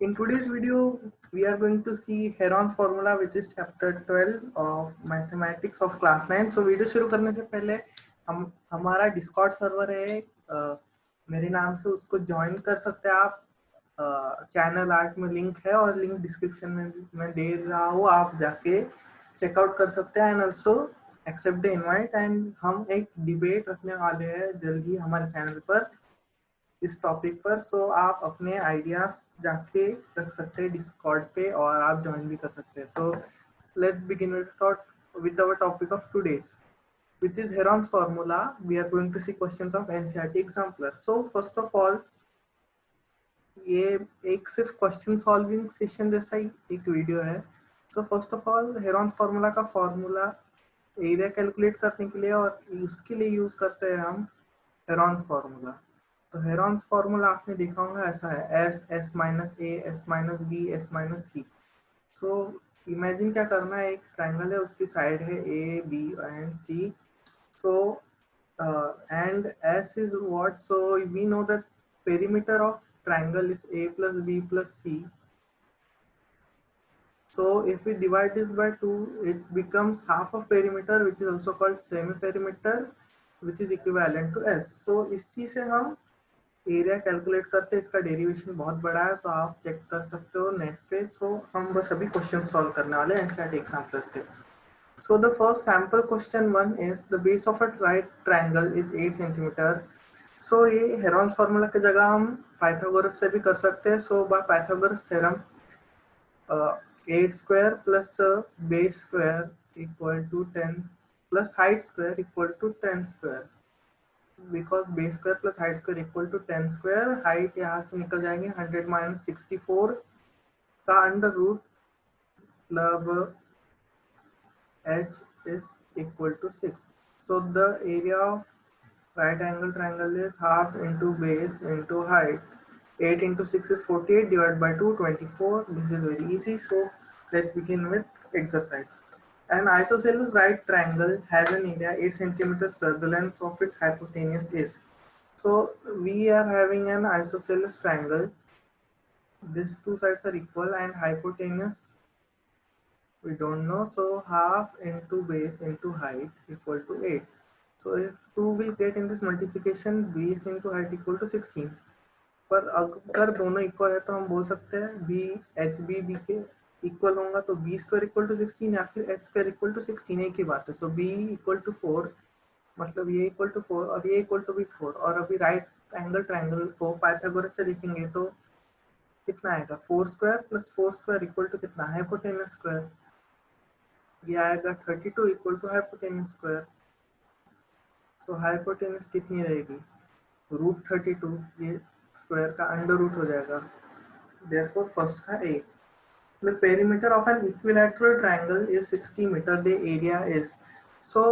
In today's video, we are going to see Heron's formula, which is chapter 12 of mathematics of class 9. So video शुरू करने से पहले हम हमारा Discord server है, मेरे नाम से उसको ज्वाइन कर सकते हैं आप। चैनल आर्ट में लिंक है और लिंक डिस्क्रिप्शन में मैं दे रहा हूँ, आप जाके चेकआउट कर सकते हैं and also accept the invite. And हम एक डिबेट रखने वाले हैं जल्दी हमारे चैनल पर इस टॉपिक पर। सो आप अपने आइडियाज जाके रख सकते हैं डिस्कॉर्ड पे और आप ज्वाइन भी कर सकते हैं। So let's begin with our topic of today's, which is Heron's formula. We are going to see questions of NCERT examiner. So first of all, ये एक सिर्फ क्वेश्चन सॉल्विंग सेशन जैसा ही एक वीडियो है। So first of all, Heron's formula का formula area calculate करने के लिए और उसके लिए यूज करते हैं हम हेरॉन्स फार्मूला। तो हेरॉन्स फार्मूला आपने देखा होगा, ऐसा है S S minus A S minus B S minus C. So imagine क्या करना है, एक ट्राइंगल है, उसकी साइड है A B and C. So and S is what? So we know that perimeter of triangle is A plus B plus C. So if we divide this by 2, it becomes half of perimeter, which is also called semi-perimeter, which is equivalent to S. So इसी से हम area calculate करते हैं। इसका derivation बहुत बड़ा है, तो आप चेक कर सकते हो नेट पे। सो हम बस अभी क्वेश्चन सॉल्व करने वाले हैं एनसीईआरटी एग्जाम्पल से। So the first sample question 1 is the base of a right triangle is 8 centimeter. So ये हेरॉन्स फार्मूला की जगह हम पाइथागोरस से भी कर सकते हैं। So by Pythagoras theorem 8 square plus base square equal to 10 plus height square equal to 10 square. Because base square plus height square equal to 10 square, height यहाँ से निकल जाएंगे 100 minus 64 का अंडर रूट, मतलब h is equal to 6. So the area of right angle triangle is half into base into height. 8 into 6 is 48, divided by 2, 24. This is very easy. So let's begin with exercise. An isosceles right triangle has an area 8 centimeters square. The length of its hypotenuse is. So we are having an isosceles triangle. These two sides are equal and hypotenuse we don't know. So half into base into height equal to 8. So if 2 will get in this multiplication, base into height equal to 16. पर अगर दोनों equal है तो हम बोल सकते हैं B H B के इक्वल होगा, तो बी स्क्वायर इक्वल टू 16 या फिर एच स्क्वायर इक्वल टू 16 एक ही बात है। सो बी इक्वल टू 4, मतलब ये इक्वल टू 4 और ये इक्वल टू भी 4। और अभी राइट एंगल ट्राइंगल को पाइथागोरस से लिखेंगे तो कितना आएगा, 4 square plus 4 square equal to कितना, हाइपोटेनस स्क्वायर। ये आएगा 32 equal to hypotenuse square. So hypotenuse कितनी रहेगी, रूट 32, ये स्क्वायर का अंडर रूट हो जाएगा। Therefore first का A. The perimeter of an equilateral triangle is 60 meter. The area is. So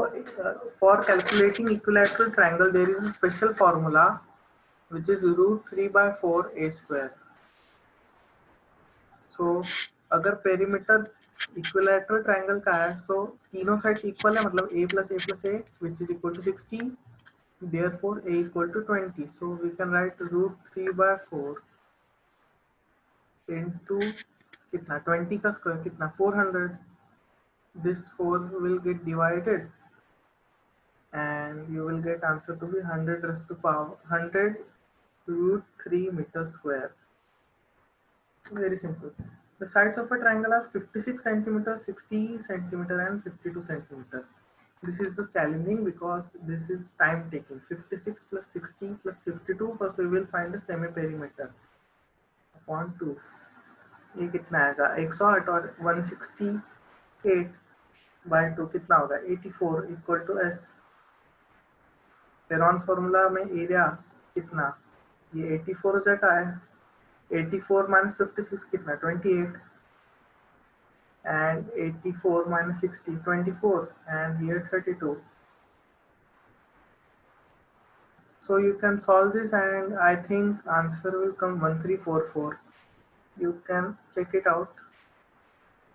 for calculating equilateral triangle, there is a special formula which is root 3 by 4 a square. So अगर perimeter equilateral triangle का है, so तीनों sides equal है, मतलब a plus a which is equal to 60. Therefore a equal to 20. So we can write root 3 by 4 into कितना, 20 का square कितना, 400. This 4 will get divided and you will get answer to be 100 raised to power 100 root 3 meter square. Very simple. The sides of a triangle are 56 centimeter, 60 centimeter and 52 centimeter. This is challenging because this is time taking. 56 plus 60 plus 52. First we will find the semi perimeter upon 2. ये कितना आएगा, 108 और 168 by 2 कितना होगा, 84 equal to S. Heron's formula में area कितना, ये 84 हो जाएगा एस। 84 माइनस 56 कितना, 28 and 84 minus 60 24 and here 32. So you can solve this and I think answer will come 1344. You can check it out.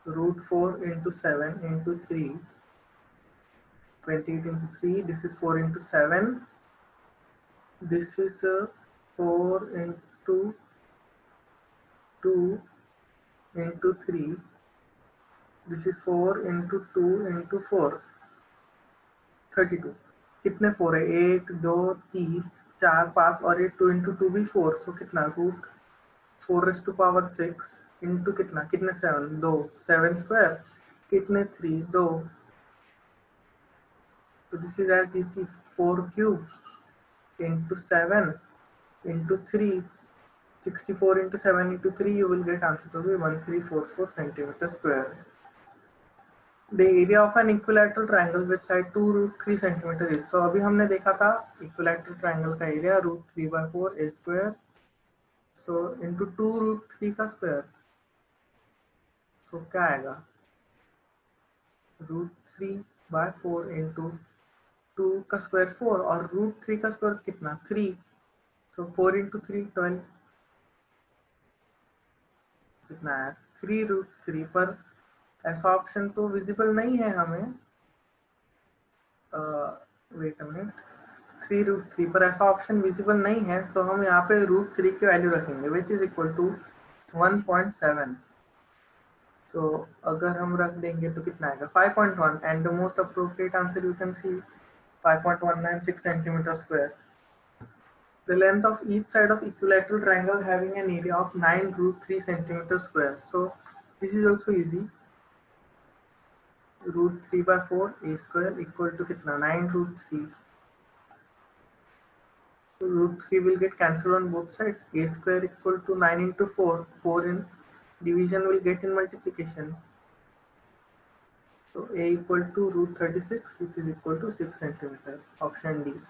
Root 4 into 7 into 3, 28 into 3, this is 4 into 7, this is 4 into 2 into 3, this is 4 into 2 into 4, 32. कितने 4 है? 1 2 3 4 5 और ये 2 into 2 भी 4, सो कितना root 4 raised to power 6 into कितना, कितने 7, 2 7 square, कितने 3 2, तो this is as easy 4 cube into 7 into 3, 64 into 7 into 3, you will get answer to be 1344 centimeter square. The area of an equilateral triangle which side 2 root 3 centimeter is. So अभी हमने देखा था equilateral triangle का area root 3 by 4 a square. So into 2 root 3 का square. So क्या आएगा? root 3 by 4 into 2 का square 4 और root 3 का square कितना 3. So 4 into 3 12. कितना है 3 root 3 पर ऐसा ऑप्शन तो विजिबल नहीं है हमें. वेट अ मिनट, 3 रूट 3 पर ऐसा ऑप्शन विजिबल नहीं है, तो हम यहाँ पे रूट 3 की वैल्यू रखेंगे विच इज इक्वल टू 1.7. तो अगर हम रख देंगे तो कितना आएगा 5.1 and the most appropriate answer you can see 5.196 centimetre square. The length of each side of equilateral triangle having an area of 9 root 3 centimeter square. So this is also easy. Root 3 by 4 a square equal to कितना 9 root 3. So root 3 will get cancelled on both sides. A square equal to 9 into 4. 4 in division will get in multiplication. So A equal to root 36, which is equal to 6 centimeter. Option D.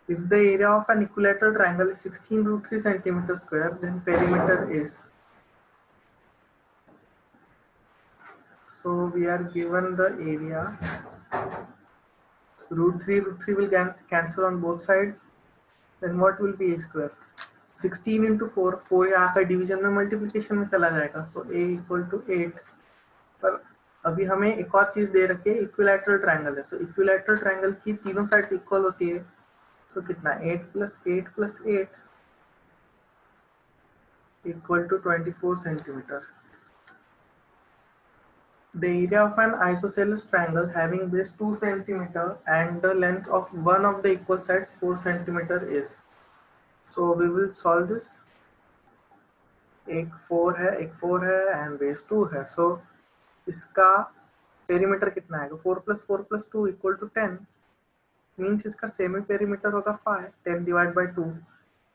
If the area of an equilateral triangle is 16 root 3 centimeter square, then perimeter is. So we are given the area. Root 3 will cancel on both sides. Then what will be A square? 16 into 4, 4 यहाँ का division में multiplication में चला जाएगा. सो A equal to 8. पर अभी हमें एक और चीज दे रखी है, इक्विलैटरल ट्रायंगल है. सो इक्विलैटरल ट्रायंगल की तीनों साइड्स इक्वल होती है. सो कितना 8 plus 8 plus 8 equal to 24 centimetre. The area of an isosceles triangle having base 2 centimeter and the length of one of the equal sides 4 centimeter is. So we will solve this. एक 4 है, एक 4 है and base 2 है. So इसका perimeter कितना आएगा 4 plus 4 plus 2 equal to 10. Means इसका semi perimeter होगा 5, 10 डिवाइड बाई 2.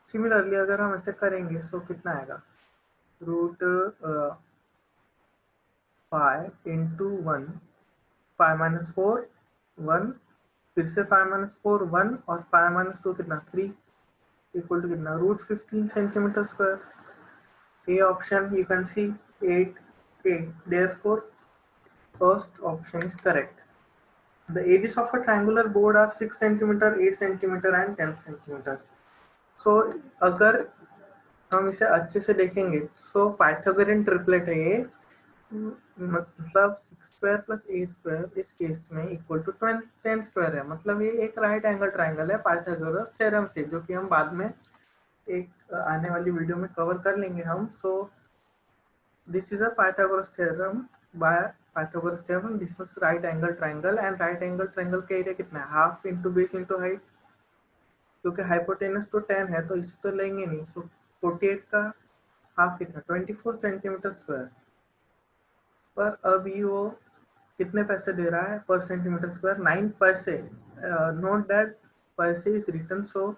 सिमिलरली अगर हम ऐसे करेंगे सो कितना आएगा रूट 5 इंटू 1, 5 माइनस 4 1, फिर से 5 माइनस 4 1 और 5 माइनस 2 कितना 3 इक्वल टू कितना root 15 centimetre square. A option you can see 8A. Therefore, first option is correct. The edges of a triangular board are 6 centimeter, 8 centimeter and 10 centimeter. So अगर हम इसे अच्छे से देखेंगे so पाइथागोरियन ट्रिपलेट है ये. मतलब 6 स्क्वायर प्लस 8 स्क्वायर इस केस में इक्वल टू 10 स्क्वायर है. मतलब ये एक राइट एंगल ट्राइंगल है पाइथागोरस थ्योरम से, जो कि हम बाद में एक आने वाली वीडियो में कवर कर लेंगे हम. So this is a Pythagoras theorem by Pythagoras theorem. This is right angle triangle and right angle triangle का एरिया कितना है half into base into height. क्योंकि हाइपोटेनस तो 10 है तो इसे तो लेंगे नहीं. सो 48 का हाफ कितना 24 सेंटीमीटर स्क्वायर. पर अब ये वो कितने पैसे दे रहा है पर सेंटीमीटर स्क्वायर 9 पैसे. नोट दैट पैसे इज रिटन. सो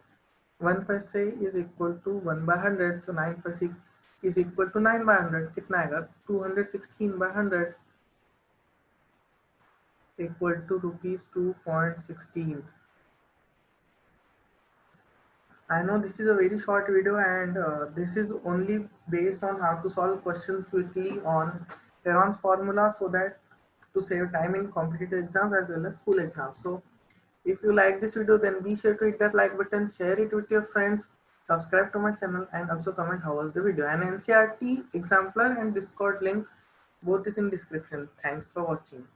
1 पैसे इज इक्वल टू 1 by 100. सो 9 पैसे इज इक्वल टू 9 by 100. कितना आएगा 216 by 100 equal to rupees 2.16. I know this is a very short video and this is only based on how to solve questions quickly on Heron's formula, so that to save time in competitive exams as well as school exams. So if you like this video, then be sure to hit that like button, share it with your friends, subscribe to my channel and also comment how was the video. And NCERT exemplar and Discord link both is in description. Thanks for watching.